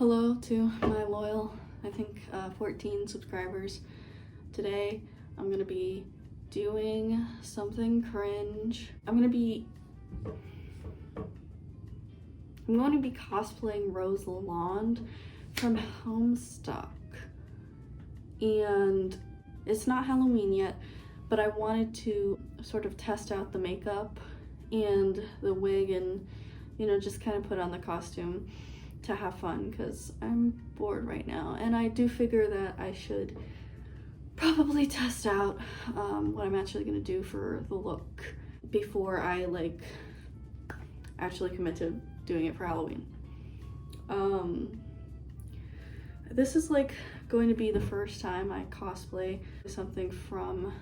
Hello to my loyal, 14 subscribers. Today, I'm gonna be doing something cringe. I'm going to be cosplaying Rose Lalonde from Homestuck. And it's not Halloween yet, but I wanted to sort of test out the makeup and the wig and, just kind of put on the costume to have fun because I'm bored right now. And I do figure that I should probably test out what I'm actually going to do for the look before I actually commit to doing it for Halloween. This is going to be the first time I cosplay something from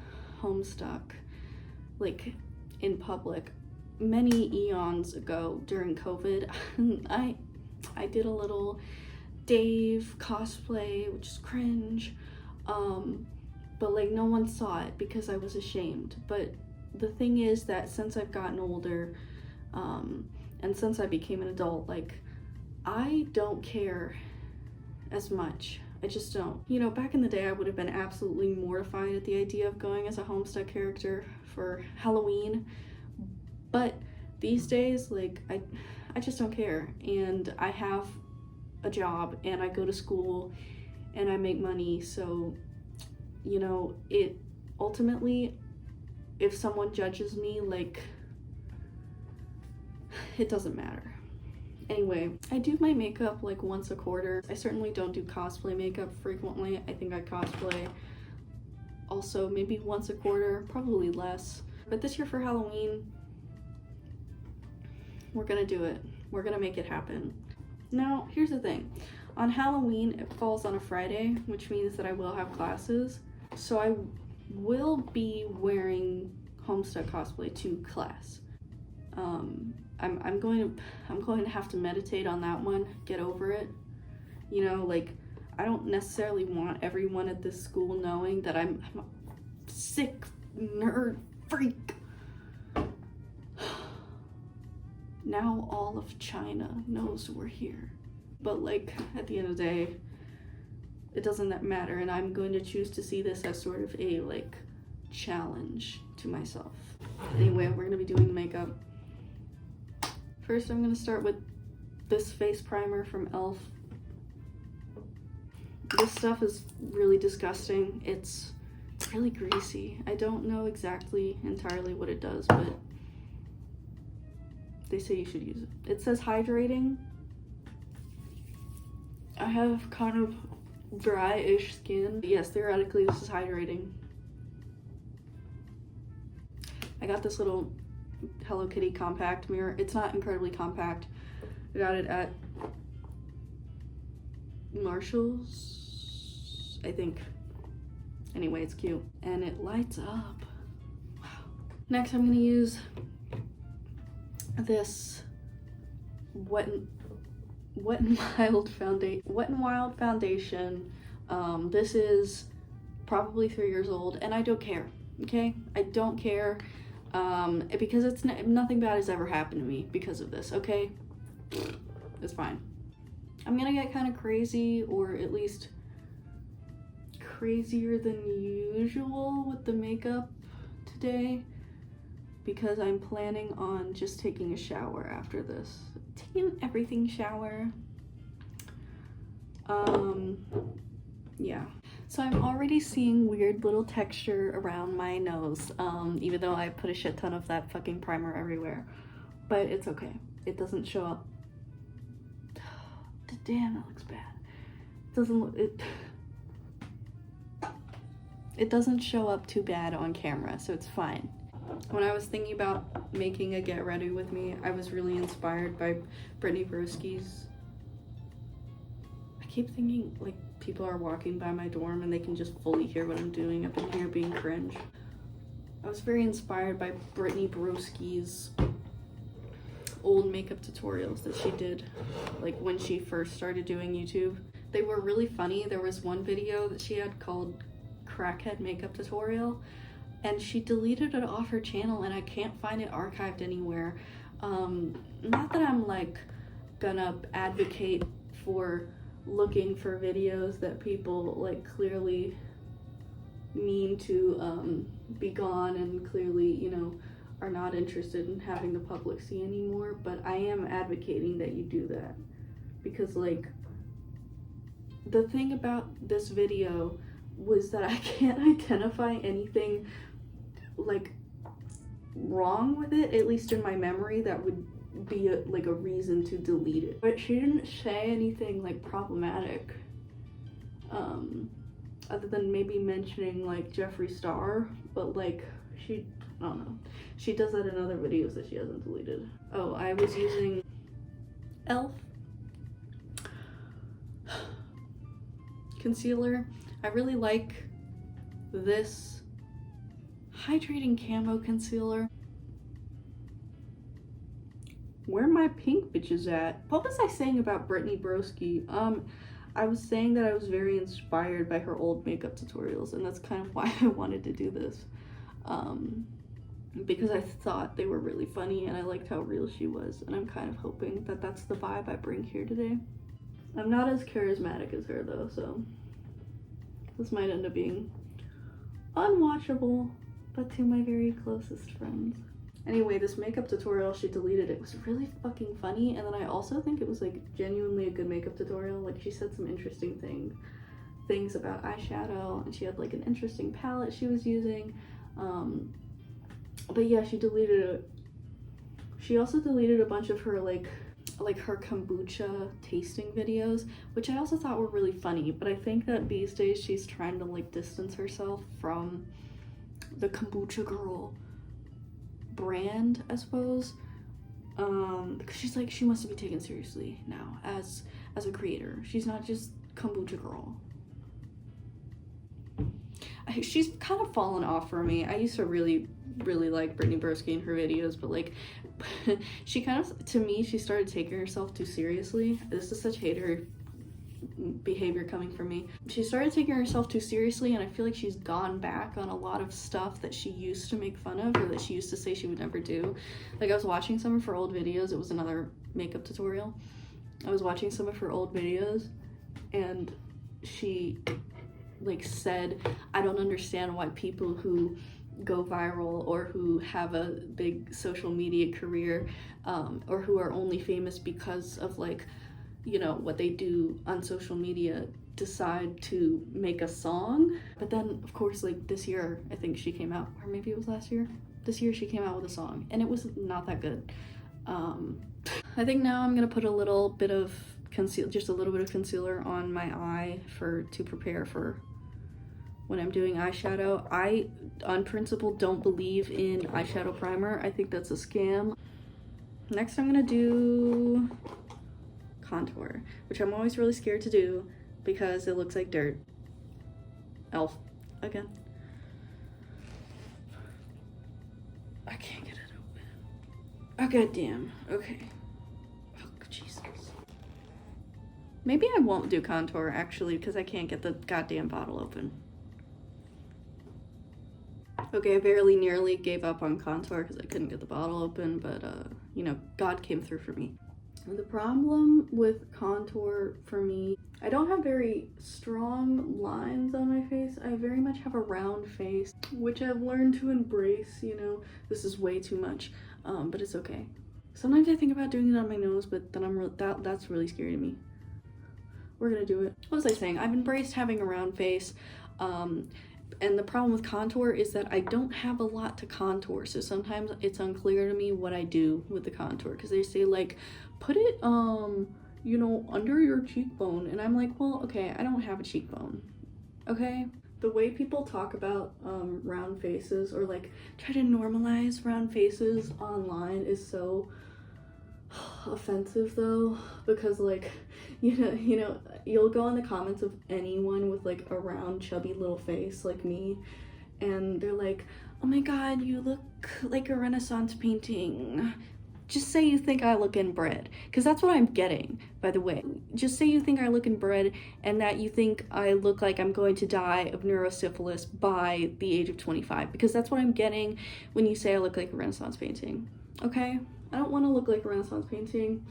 Homestuck in public. Many eons ago during COVID, I did a little Dave cosplay, which is cringe, but no one saw it because I was ashamed. But the thing is that since I've gotten older, and since I became an adult, I don't care as much. I just don't. Back in the day, I would have been absolutely mortified at the idea of going as a Homestuck character for Halloween. But these days, I just don't care. And I have a job, and I go to school, and I make money. So, it ultimately, if someone judges me, it doesn't matter. Anyway, I do my makeup once a quarter. I certainly don't do cosplay makeup frequently. I think I cosplay also maybe once a quarter, probably less. But this year for Halloween, we're gonna do it. We're gonna make it happen. Now, here's the thing. On Halloween, it falls on a Friday, which means that I will have classes. So I will be wearing Homestuck cosplay to class. I'm going to have to meditate on that one, get over it. I don't necessarily want everyone at this school knowing that I'm a sick nerd freak. Now all of China knows we're here. But at the end of the day, it doesn't matter, and I'm going to choose to see this as sort of a challenge to myself. Anyway, we're gonna be doing the makeup. First, I'm gonna start with this face primer from e.l.f. This stuff is really disgusting. It's really greasy. I don't know entirely what it does, but they say you should use it. It says hydrating. I have kind of dry-ish skin. Yes, theoretically this is hydrating. I got this little Hello Kitty compact mirror. It's not incredibly compact. I got it at Marshall's, I think. Anyway, it's cute. And it lights up. Wow. Next, I'm gonna use this Wet n Wild foundation. This is probably 3 years old, and I don't care. Okay, I don't care, because nothing bad has ever happened to me because of this. Okay, it's fine. I'm gonna get kind of crazy, or at least crazier than usual with the makeup today, because I'm planning on just taking a shower after this. Taking an everything shower. Yeah. So I'm already seeing weird little texture around my nose, even though I put a shit ton of that fucking primer everywhere. But it's okay. It doesn't show up. Damn, that looks bad. It doesn't show up too bad on camera, so it's fine. When I was thinking about making a get ready with me, I was really inspired by Brittany Broski's. I keep thinking people are walking by my dorm and they can just fully hear what I'm doing up in here being cringe. I was very inspired by Brittany Broski's old makeup tutorials that she did when she first started doing YouTube. They were really funny. There was one video that she had called Crackhead Makeup Tutorial, and she deleted it off her channel, and I can't find it archived anywhere. Not that I'm gonna advocate for looking for videos that people like clearly mean to be gone and clearly, you know, are not interested in having the public see anymore. But I am advocating that you do that, because like the thing about this video was that I can't identify anything like wrong with it, at least in my memory, that would be a reason to delete it. But she didn't say anything like problematic, other than maybe mentioning like Jeffree Star, but like I don't know, she does that in other videos that she hasn't deleted. Oh, I was using e.l.f. concealer. I really like this hydrating camo concealer. Where my pink bitches at? What was I saying about Brittany Broski? I was saying that I was very inspired by her old makeup tutorials, and that's kind of why I wanted to do this. Because I thought they were really funny and I liked how real she was, and I'm kind of hoping that that's the vibe I bring here today. I'm not as charismatic as her though, so this might end up being unwatchable, but to my very closest friends. Anyway, this makeup tutorial, she deleted it. Was really fucking funny, and then I also think it was like genuinely a good makeup tutorial. Like she said some interesting things about eyeshadow, and she had like an interesting palette she was using. But yeah, she deleted it. She also deleted a bunch of her like her kombucha tasting videos, which I also thought were really funny. But I think that these days she's trying to like distance herself from the kombucha girl brand, I suppose, because she's like, she wants to be taken seriously now as a creator. She's not just kombucha girl. She's kind of fallen off for me. I used to really like Brittany Broski in her videos, but like she kind of, to me, she started taking herself too seriously. This is such hater behavior coming from me. She started taking herself too seriously, and I feel like she's gone back on a lot of stuff that she used to make fun of, or that she used to say she would never do. Like I was watching some of her old videos. It was another makeup tutorial. I was watching some of her old videos, and she like said, I don't understand why people who go viral or who have a big social media career, or who are only famous because of like, you know, what they do on social media, decide to make a song. But then of course, like this year, I think she came out, or maybe it was last year, this year she came out with a song, and it was not that good. I think now I'm gonna put a little bit of just a little bit of concealer on my eye to prepare for when I'm doing eyeshadow. I, on principle, don't believe in eyeshadow primer. I think that's a scam. Next, I'm gonna do contour, which I'm always really scared to do because it looks like dirt. e.l.f. again. I can't get it open. Oh, goddamn. Okay. Oh, Jesus. Maybe I won't do contour, actually, because I can't get the goddamn bottle open. Okay, I very nearly gave up on contour because I couldn't get the bottle open, but, you know, God came through for me. The problem with contour for me, I don't have very strong lines on my face. I very much have a round face, which I've learned to embrace, you know. This is way too much, but it's okay. Sometimes I think about doing it on my nose, but then that's really scary to me. We're gonna do it. What was I saying? I've embraced having a round face, and the problem with contour is that I don't have a lot to contour, so sometimes it's unclear to me what I do with the contour, because they say like, put it, you know, under your cheekbone, and I'm like, well, okay, I don't have a cheekbone, okay? The way people talk about round faces, or like try to normalize round faces online, is so offensive though, because like, you know, you'll go in the comments of anyone with like a round chubby little face like me, and they're like, oh my god, you look like a Renaissance painting. Just say you think I look inbred, because that's what I'm getting, by the way. Just say you think I look inbred, and that you think I look like I'm going to die of neurosyphilis by the age of 25, because that's what I'm getting when you say I look like a Renaissance painting, okay? I don't want to look like a Renaissance painting.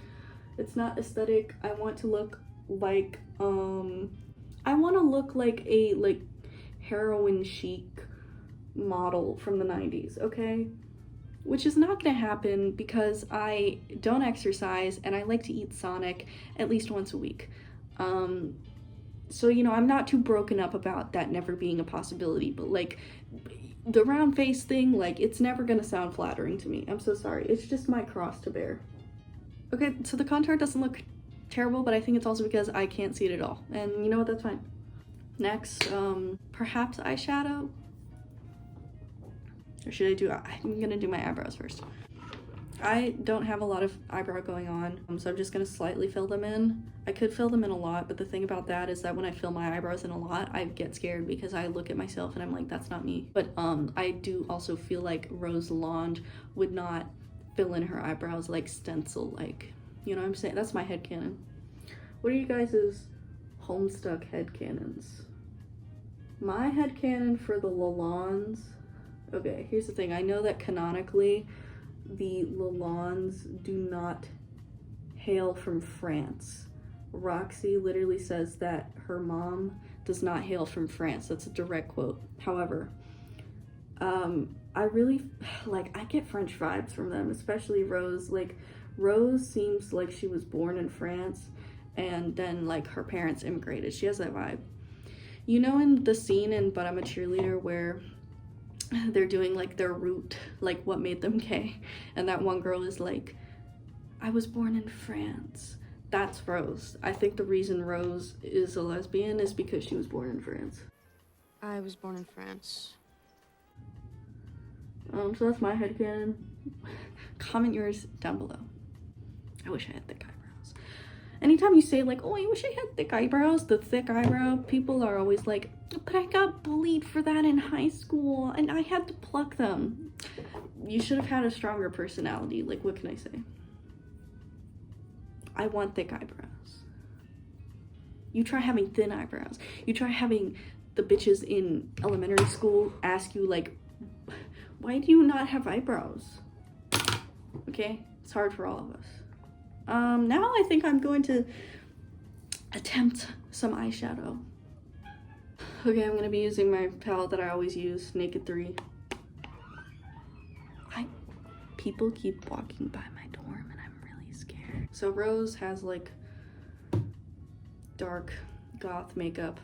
It's not aesthetic. I want to look like, I want to look like a, like, heroin chic model from the 90s, okay? Which is not gonna happen because I don't exercise and I like to eat Sonic at least once a week. So, you know, I'm not too broken up about that never being a possibility, but like the round face thing, like it's never gonna sound flattering to me. I'm so sorry. It's just my cross to bear. Okay, so the contour doesn't look terrible, but I think it's also because I can't see it at all. And you know what, that's fine. Next, perhaps eyeshadow? Or should I do, I'm gonna do my eyebrows first. I don't have a lot of eyebrow going on, so I'm just gonna slightly fill them in. I could fill them in a lot, but the thing about that is that when I fill my eyebrows in a lot, I get scared because I look at myself and I'm like, that's not me. But I do also feel like Rose Lalonde would not fill in her eyebrows like stencil, like, you know what I'm saying? That's my headcanon. What are you guys' Homestuck headcanons? My headcanon for the Lalondes, okay, here's the thing. I know that canonically, the Lalondes do not hail from France. Roxy literally says that her mom does not hail from France. That's a direct quote. However, I really, like, I get French vibes from them, especially Rose. Like, Rose seems like she was born in France and then, like, her parents immigrated. She has that vibe. You know, in the scene in But I'm a Cheerleader where they're doing like their root, like what made them gay, and that one girl is like, I was born in France. That's Rose. I think the reason Rose is a lesbian is because she was born in France. I was born in France. So that's my headcanon. Comment yours down below. I wish I had thick eyebrows. Anytime you say like, oh, I wish I had thick eyebrows, the thick eyebrow people are always like, but I got bullied for that in high school and I had to pluck them. You should have had a stronger personality. Like, what can I say? I want thick eyebrows. You try having thin eyebrows. You try having the bitches in elementary school ask you like, why do you not have eyebrows? Okay, it's hard for all of us. Now I think I'm going to attempt some eyeshadow. Okay, I'm gonna be using my palette that I always use, Naked 3. People keep walking by my dorm and I'm really scared. So Rose has like dark goth makeup,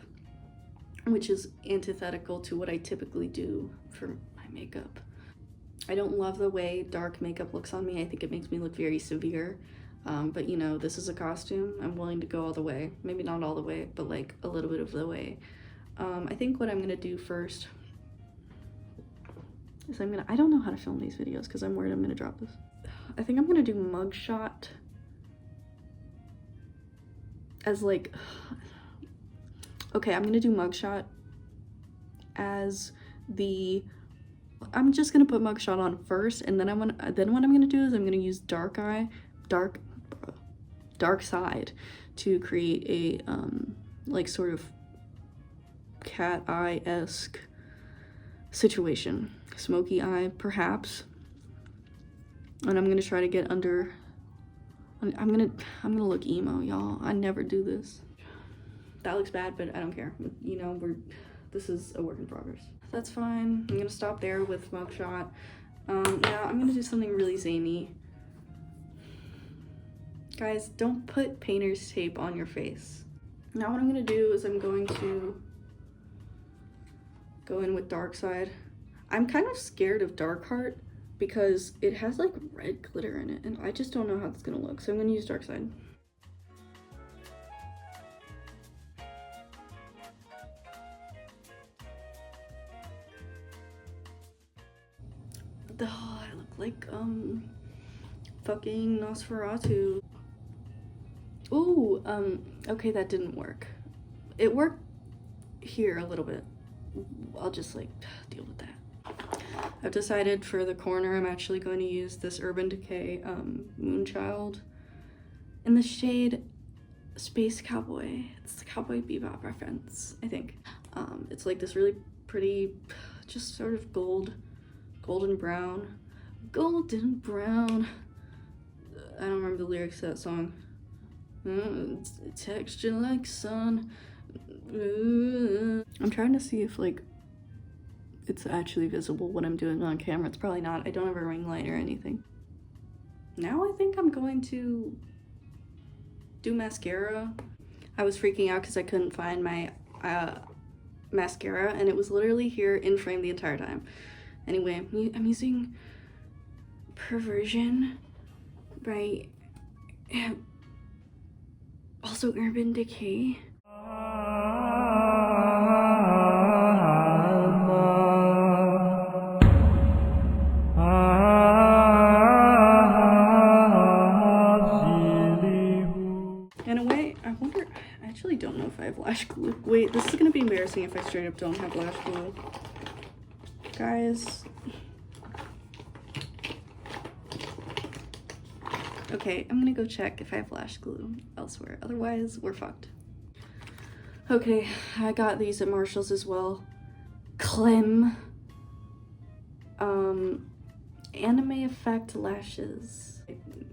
which is antithetical to what I typically do for my makeup. I don't love the way dark makeup looks on me. I think it makes me look very severe. But you know, this is a costume. I'm willing to go all the way. Maybe not all the way, but like a little bit of the way. I think what I'm gonna do first is I don't know how to film these videos because I'm worried I'm gonna drop this. I think I'm gonna do mugshot as like, okay, I'm gonna do mugshot as I'm just gonna put mugshot on first, and then what I'm gonna do is I'm gonna use dark side to create a like sort of cat eye-esque situation, smoky eye perhaps, and I'm gonna try to get under. I'm gonna look emo, y'all. I never do this. That looks bad, but I don't care. You know, this is a work in progress. That's fine. I'm gonna stop there with mugshot. Now I'm gonna do something really zany. Guys, don't put painter's tape on your face. Now what I'm gonna do is I'm going to go in with dark side. I'm kind of scared of dark heart because it has like red glitter in it and I just don't know how it's gonna look. So I'm gonna use dark side. Oh, I look like fucking Nosferatu. Ooh, okay, that didn't work. It worked here a little bit. I'll just like deal with that. I've decided for the corner I'm actually going to use this Urban Decay Moonchild in the shade Space Cowboy. It's the Cowboy Bebop reference, I think. It's like this really pretty, just sort of golden brown. I don't remember the lyrics to that song. Texture like sun. I'm trying to see if like it's actually visible what I'm doing on camera. It's probably not. I don't have a ring light or anything. Now I think I'm going to do mascara. I was freaking out because I couldn't find my mascara, and it was literally here in frame the entire time. Anyway, I'm using Perversion by also Urban Decay. In a way, I wonder, I actually don't know if I have lash glue. Wait, this is gonna be embarrassing if I straight up don't have lash glue. Guys. Okay, I'm gonna go check if I have lash glue elsewhere. Otherwise, we're fucked. Okay, I got these at Marshall's as well. Clem. Anime effect lashes.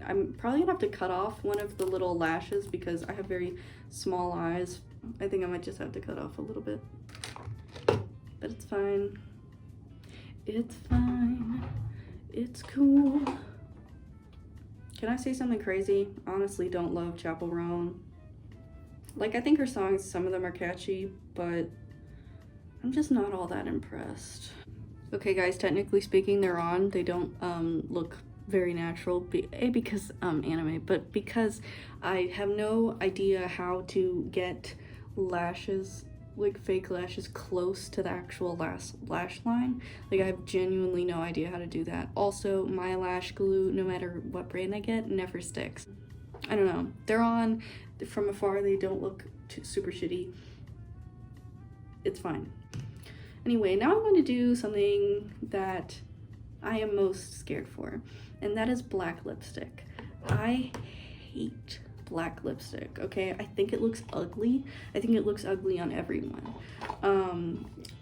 I'm probably gonna have to cut off one of the little lashes because I have very small eyes. I think I might just have to cut off a little bit. But it's fine. It's fine. It's cool. Can I say something crazy? Honestly, don't love Chappell Roan. Like, I think her songs, some of them are catchy, but I'm just not all that impressed. Okay guys, technically speaking, they're on. They don't look very natural, because anime, but because I have no idea how to get lashes, like fake lashes, close to the actual lash line. Like, I have genuinely no idea how to do that. Also, my lash glue, no matter what brand I get, never sticks. I don't know. They're on. From afar, they don't look super shitty. It's fine. Anyway, now I'm going to do something that I am most scared for, and that is black lipstick. I hate black lipstick, okay? I think it looks ugly. I think it looks ugly on everyone.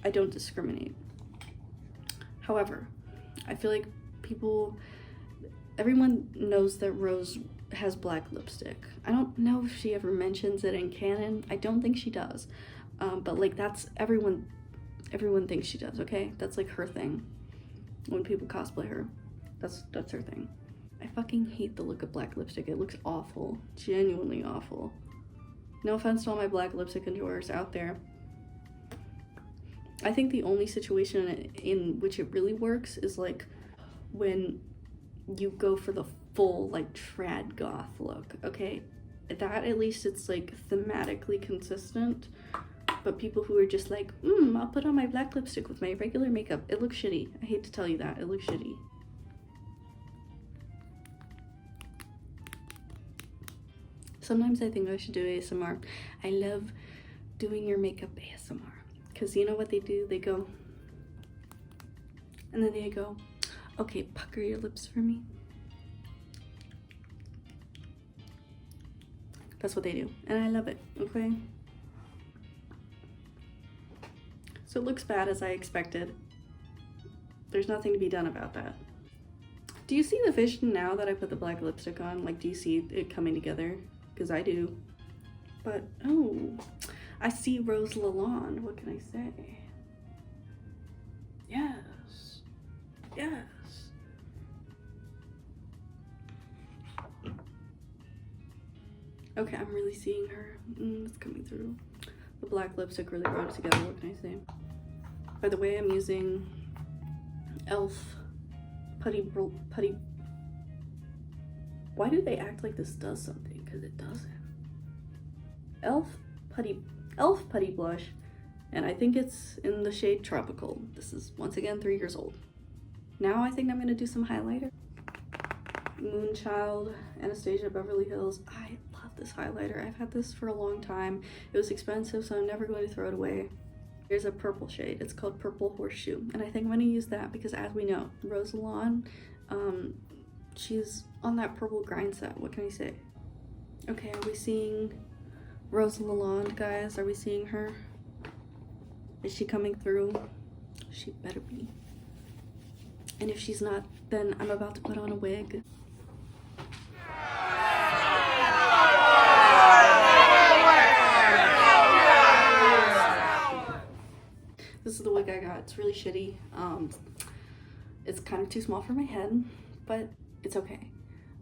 I don't discriminate. However, I feel like everyone knows that Rose has black lipstick. I don't know if she ever mentions it in canon. I don't think she does. But like, that's everyone thinks she does, okay? That's like her thing. When people cosplay her, that's her thing. I fucking hate the look of black lipstick. It looks awful. Genuinely awful. No offense to all my black lipstick enjoyers out there. I think the only situation in which it really works is like when you go for the full like trad goth look, okay? That at least it's like thematically consistent. But people who are just like, I'll put on my black lipstick with my regular makeup, it looks shitty. I hate to tell you that, it looks shitty. Sometimes I think I should do ASMR. I love doing your makeup ASMR. Because you know what they do? They go, and then they go, okay, pucker your lips for me. That's what they do, and I love it, okay? So it looks bad as I expected. There's nothing to be done about that. Do you see the vision now that I put the black lipstick on? Like, do you see it coming together? Because I do. But, oh, I see Rose Lalonde. What can I say? Yes. Yes. Okay, I'm really seeing her. It's coming through. The black lipstick really brought it together. What can I say? By the way, I'm using e.l.f. Putty. Why do they act like this does something? Because it doesn't. e.l.f. Putty blush, and I think it's in the shade Tropical. This is once again 3 years old. Now I think I'm gonna do some highlighter. Moonchild, Anastasia Beverly Hills. I love this highlighter. I've had this for a long time. It was expensive, so I'm never going to throw it away. There's a purple shade. It's called Purple Horseshoe, and I think I'm going to use that because, as we know, Rose Lalonde, she's on that purple grind set. What can I say? Okay, are we seeing Rose Lalonde, guys? Are we seeing her? Is she coming through? She better be. And if she's not, then I'm about to put on a wig. it's really shitty. It's kind of too small for my head, but it's okay.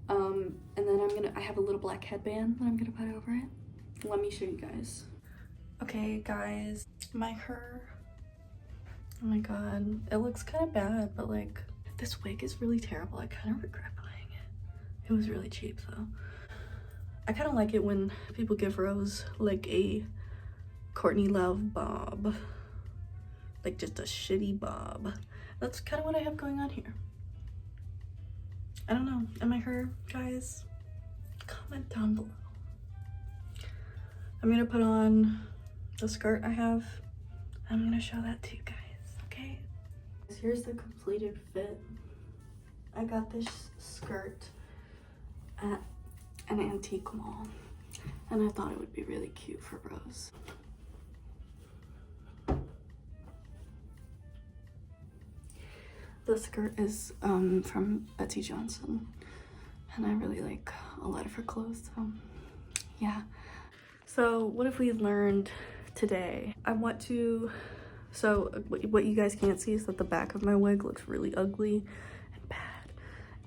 And then I have a little black headband that I'm gonna put over it. Let me show you guys. Okay guys, my hair, oh my god, it looks kind of bad, but like this wig is really terrible. I kind of regret buying it. It was really cheap though. I kind of like it when people give Rose like a Courtney Love bob, like just a shitty bob. That's kind of what I have going on here. I don't know, am I her, guys? Comment down below. I'm gonna put on the skirt I have. I'm gonna show that to you guys, okay? Here's the completed fit. I got this skirt at an antique mall, and I thought it would be really cute for Rose. The skirt is from Betsy Johnson, and I really like a lot of her clothes, so yeah. So what have we learned today? I want to, so what you guys can't see is that the back of my wig looks really ugly and bad.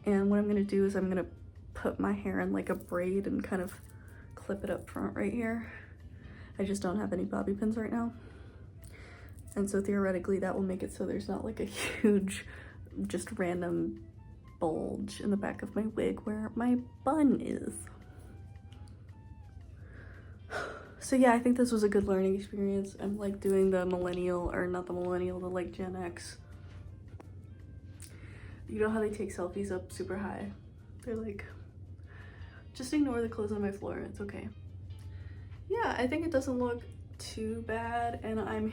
And what I'm gonna do is I'm gonna put my hair in like a braid and kind of clip it up front right here. I just don't have any bobby pins right now. And so theoretically that will make it so there's not like a huge, just random bulge in the back of my wig where my bun is. So yeah, I think this was a good learning experience. I'm like doing the millennial, or not the millennial, the like Gen X. You know how they take selfies up super high? They're like, just ignore the clothes on my floor, it's okay. Yeah, I think it doesn't look too bad, and I'm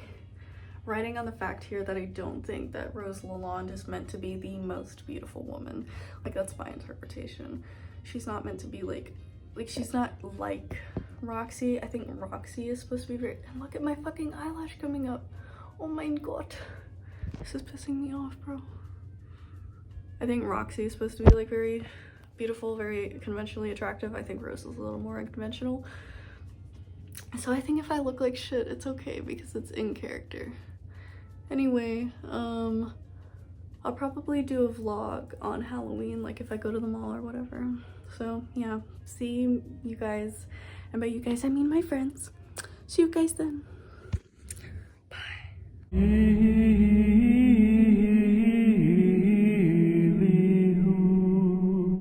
writing on the fact here that I don't think that Rose Lalonde is meant to be the most beautiful woman. Like, that's my interpretation. She's not meant to be like she's not like Roxy. I think Roxy is supposed to be very, and look at my fucking eyelash coming up. Oh my god. This is pissing me off, bro. I think Roxy is supposed to be like very beautiful, very conventionally attractive. I think Rose is a little more unconventional. So I think if I look like shit, it's okay because it's in character. Anyway, I'll probably do a vlog on Halloween, like if I go to the mall or whatever. So yeah, see you guys, and by you guys I mean my friends. See you guys then. Bye.